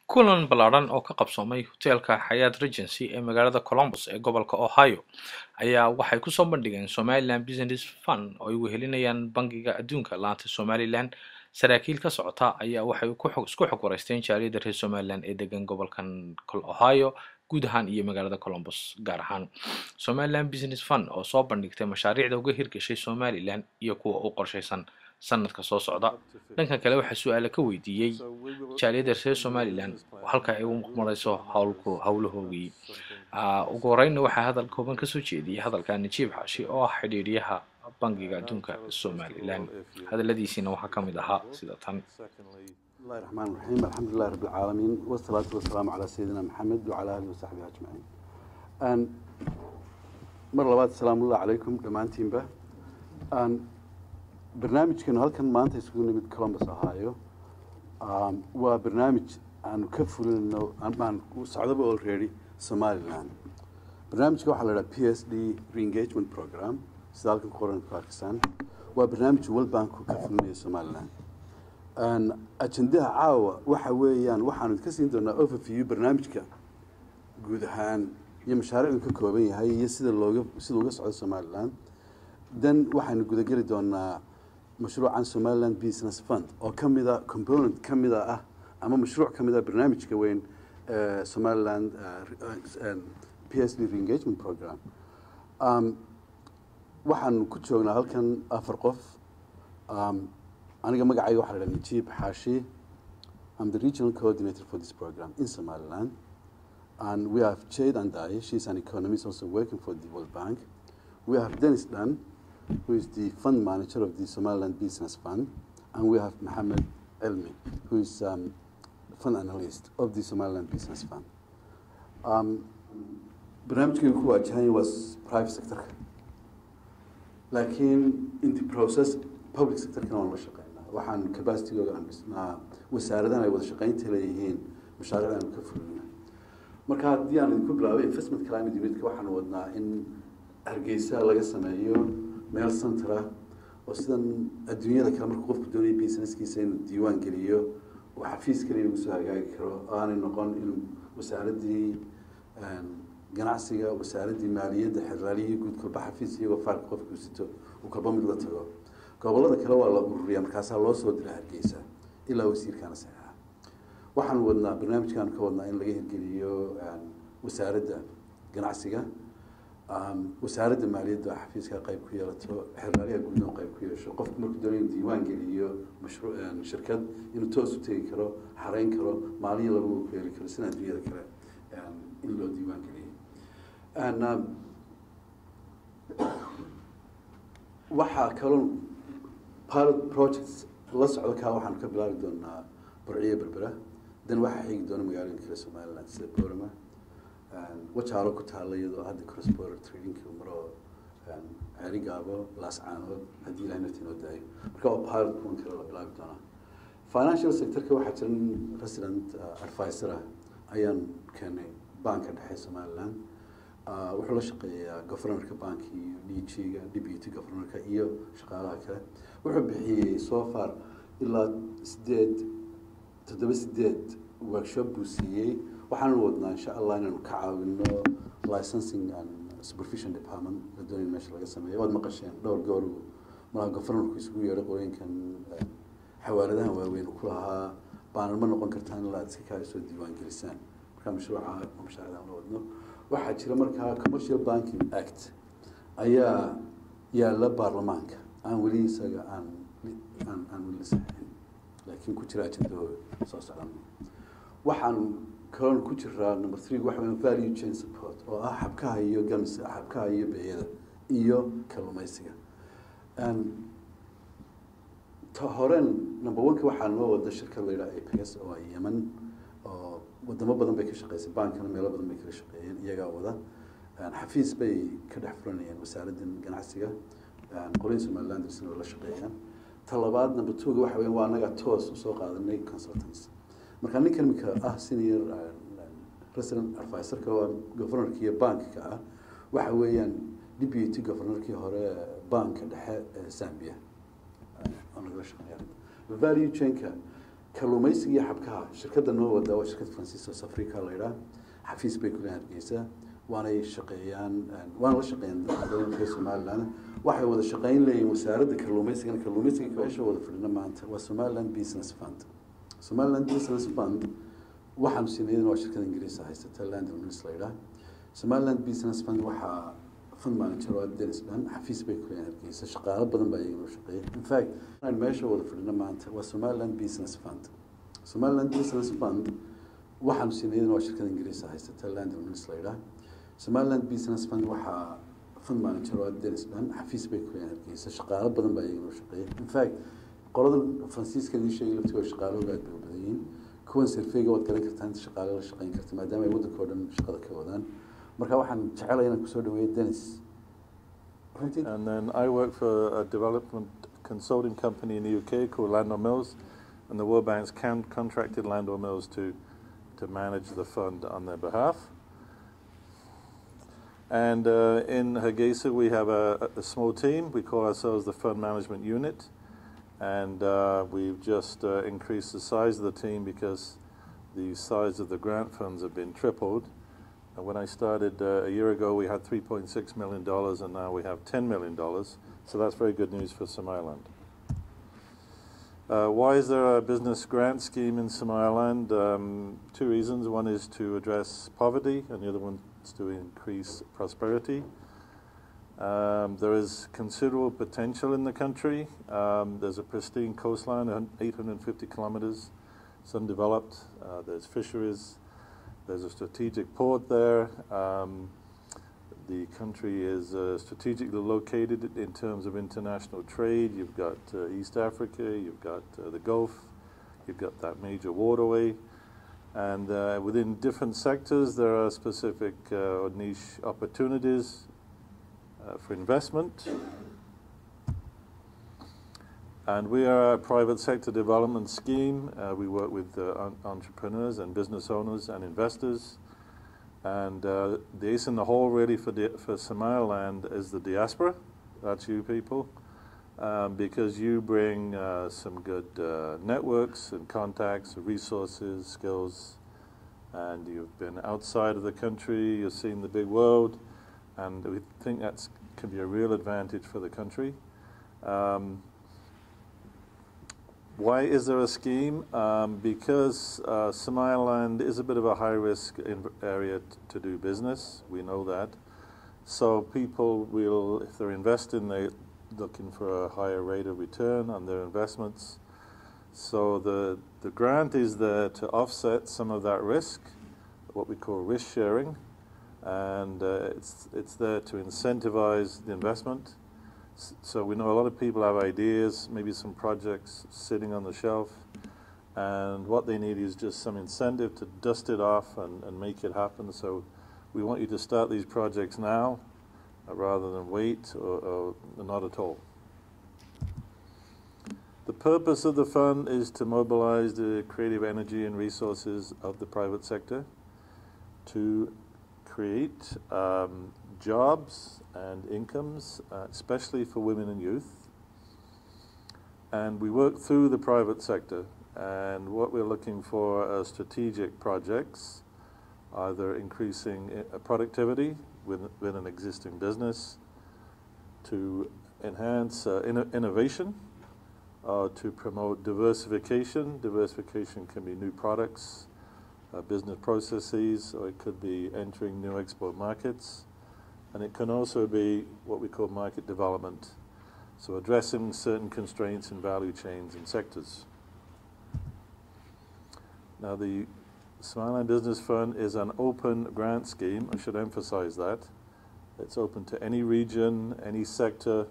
kulan ballaaran oo ka qabsoomay hoteelka Xayaat Regency ee magaalada Columbus ee gobolka Ohio ayaa waxay ku soo bandhigeen Somaliland Business Fund oo ay wehelinayaan bangiga adduunka laanta Somaliland. Saraakiil ka socota ayaa waxay isku xog wareysteen jaaliyada reer Somaliland ee degan gobolkan Ohio guud ahaan iyo magaalada Columbus gaar ahaan. Somaliland Business Fund oo soo bandhigtay mashaariicda uga hirgashay Somaliland iyo kuwa u qorshaysan sanadka soo socda. dhanka kale waxaa su'aalo ka weydiiyey jaaliyada reer Somaliland halka ay u marayso hawlahoogii. ugu horreynna waxaa hadal kooban ka soo jeediyey hadalka Najiib Xaashi oo ah xidhiidhiyaha bangiga adduunka Somaliland. hadaladiisina waxaa ka mid ahaa sida tan. بسم الله الرحمن الرحيم الحمد لله رب العالمين والصلاة والسلام على سيدنا محمد وعلى آله وصحبه أجمعين. مرة لبعض السلام الله عليكم دمانتين به. برنامج كان هالكن ما أنت يسكون من كولومبوس أوهايو. وبرنامج عن كفر إنه عن سعودة already somaliland. برنامج كوا حلا PSD re-engagement program سالكن قرن باكستان. وبرنامج World Bank وكفر من somaliland. أجندها عاوة وحويان وحنو تكسين دونا overview برنامجك جود هان يمشارع الكوكوبية هاي يصير اللوجو صعود سوماليلاند دن وحنو جود جري دونا مشروع عن سوماليلاند بيزنس فند أو كم إذا component كم إذا أما مشروع كم إذا برنامج كوين سوماليلاند PSD re-engagement program وحنو كتشوفنا هالكن أفرقف أنا مقعي واحد نجيب حاشي. I'm the regional coordinator for this program in Somaliland, and we have Jade and I. She's an economist also working for the World Bank. We have Dennis Dan, who is the fund manager of the Somaliland Business Fund, and we have Mohammed Elmi, who is fund analyst of the Somaliland Business Fund. برنامجي هو جاي was private sector, لكن in the process public sector كانوا ولا شقة. waxaan capacity googa aan dhisnaa wasaaradahan ay wada shaqaynta leeyihiin mashaariicda aan ka fulino marka haddii aan idinku bilaabay investment climate unit waxaan wadnaa in Hargeysa laga sameeyo meel center ah oo sidan adduunyada kale marka qofku doonayo businesskiisa inuu diiwaan geliyo oo xafiis kaliya uu soo hagaagi karo aanay noqon inuu wasaaradii ganacsiga wasaaradii maaliyadda xiraaliyada guud kolba xafiis iyagoo farq qofku sito uu kolba mid la tago gobolada kale waa la ururiyaa markaas loo soo diray Hargeysa ilaa wasiirkana saxa waxaan wadnaa barnaamijkan ka wadnaa in laga hirgeliyo wasaaradda ganacsiga wasaaradda maaliyadda xafiiska qayb ku yeelato xirnaaliga guud qayb ku yeesho qofku markuu doonayo diiwaan geliyo mashruuc shirkad inuu toos u tagi karo xareyn karo maaliyo lagu heli karo sida adduunyada kale in loo diiwaan geliyo waxa kaloo pilot projects la socdo ka waxaan ka bilaabi doonaa burciye berbera dan waxa xigi doona magaalada kale Somaliland sida Boorama wajaalo ku taala iyadoo hadda cross border trading ku maro arigaabo laascaano hadii la naftiin oo daayo marka waa pilot kun kale la bilaabi doonaa financial sector ka waxa jiran president advisor ayaan keenay banka dhexe Somaliland wuxuu la shaqeeyaa governorka banki DG-ga deputy governorka iyo shaqaalaha kale wuxuu bixiyay so far ilaa 8 workshop buu siiyay waxaan wadnaa insha Allah inaan ka caawino licensing and supervision department dadweyne meesha laga sameeyo wad maqasheen dhowr goor ma governorku isugu yeeray qoyinkan xawaaladaha waaweyn ku lahaa baan ma noqon kartaan la iska ka soo diiwaan gelisaan marka mashaariicda aan wadno waxaa jira markaa commercial banking act ayaa yaala baarlamaanka aan wali isaga aan wali saxin laakiin ku jira ajandooda soo socda waxaan kaloo ku jira number 3 waxa weyn value chain support oo ah xabkaha iyo ganacsiga xabkaha iyo beeyada iyo kalluumaysiga ta horan number 1 waxaan loo wada shirkad la yiraahdo APS oo Yemen oo wadamo badan bay ka shaqeeyeen baankana meelo badan bay ka shaqeeyeen iyaga wada xafiis bay ka dhex furanayeen wasaaradda ganacsiga qorin Somaliland isna la shaqeeyaan talabaadna batuuga waxa weyn waa anaga toos u soo qaadanay consultants marka ninkan mika ah senior president advisor ka governorka iyo banka ah waxa weeyaan deputy governorkii hore banka dhexe Zambia ana la shaqeeyay value chain kalluumaysiga iyo xabkaha shirkadda noo wada waa shirkad Francisco Africa la yidhaah xafiis bay ku leeyihiin Hargeysa waanay shaqeeyaan waana la shaqeeyaan dowladda Somaliland waxay wada shaqeyn leeyihiin wasaaradda kalluumaysiga meesha wada fadhina maanta waa Somaliland Business Fund. Somaliland Business Fund waxaan siinaynaa waa shirkad Ingiriis ah haysata Land and Ministry la yidhaah Somaliland Business Fund waxaa fund manager waa Dennis Dan xafiis bay ku leeyihiin Hargeysa shaqaale badan baa iyaga shaqeeya in fact aan meesha wada fadhina maanta waa Somaliland Business Fund. Somaliland Business Fund waxaan siinaynaa waa shirkad Ingiriis ah haysata Land and Ministry la yidhaah Somaliland Business Fund waxaa fund manager waa Dennis Dan xafiis bay ku leeyihiin Hargeysa shaqaale badan baa iyaga shaqeeya in fact qoladan Francisco idin sheegay laftigood shaqaalooda aad bay u badan yihiin kuwan surveyga waad garan kartaa inta shaqaale la shaqeyn karta maadaama ay waddanka oo dhan shaqada ka wadaan marka waxaan jecelahay inaan kusoo dhaweeyo Dennis. And then I work for a development consulting company in the UK called Landor Mills, and the World Bank's contracted Landor Mills to manage the fund on their behalf. And in Hargeisa we have a small team. We call ourselves the Fund Management Unit, and we've just increased the size of the team because the size of the grant funds have been tripled. And when I started a year ago, we had $3.6 million, and now we have $10 million. So that's very good news for Somaliland. Why is there a business grant scheme in Somaliland? Two reasons. One is to address poverty, and the other one is to increase prosperity. There is considerable potential in the country. There's a pristine coastline, 850 kilometers. It's undeveloped. There's fisheries. There's a strategic port there. The country is strategically located in terms of international trade. You've got East Africa, you've got the Gulf, you've got that major waterway. And within different sectors, there are specific or niche opportunities for investment. And we are a private sector development scheme. We work with entrepreneurs and business owners and investors. And the ace in the hole really for Somaliland is the diaspora. That's you people. Because you bring some good networks and contacts, resources, skills. And you've been outside of the country, you've seen the big world. And we think that can be a real advantage for the country. Why is there a scheme? Because Somaliland is a bit of a high-risk area to do business. We know that. So people will, if they're investing, they're looking for a higher rate of return on their investments. So the grant is there to offset some of that risk, what we call risk sharing, and it's there to incentivize the investment. So we know a lot of people have ideas, maybe some projects sitting on the shelf, and what they need is just some incentive to dust it off and make it happen. So we want you to start these projects now rather than wait or not at all. The purpose of the fund is to mobilize the creative energy and resources of the private sector to create jobs and incomes, especially for women and youth. And we work through the private sector, and what we're looking for are strategic projects, either increasing productivity within an existing business, to enhance innovation, to promote diversification. Diversification can be new products, business processes, or it could be entering new export markets. And it can also be what we call market development, so addressing certain constraints in value chains and sectors. Now, the Somaliland Business Fund is an open grant scheme. I should emphasize that. It's open to any region, any sector,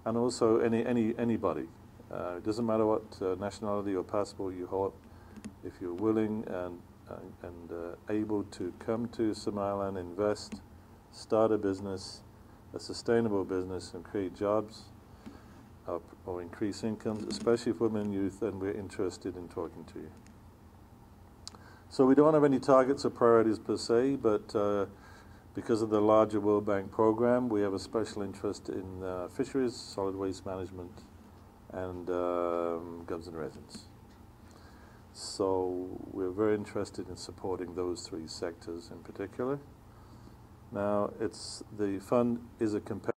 and also anybody. It doesn't matter what nationality or passport you hold. If you're willing and able to come to Somaliland, invest, start a business, a sustainable business, and create jobs or increase incomes, especially for women and youth, then we're interested in talking to you. So we don't have any targets or priorities per se, but because of the larger World Bank program, we have a special interest in fisheries, solid waste management, and guns and resins. So we're very interested in supporting those three sectors in particular. Now, the fund is a competitive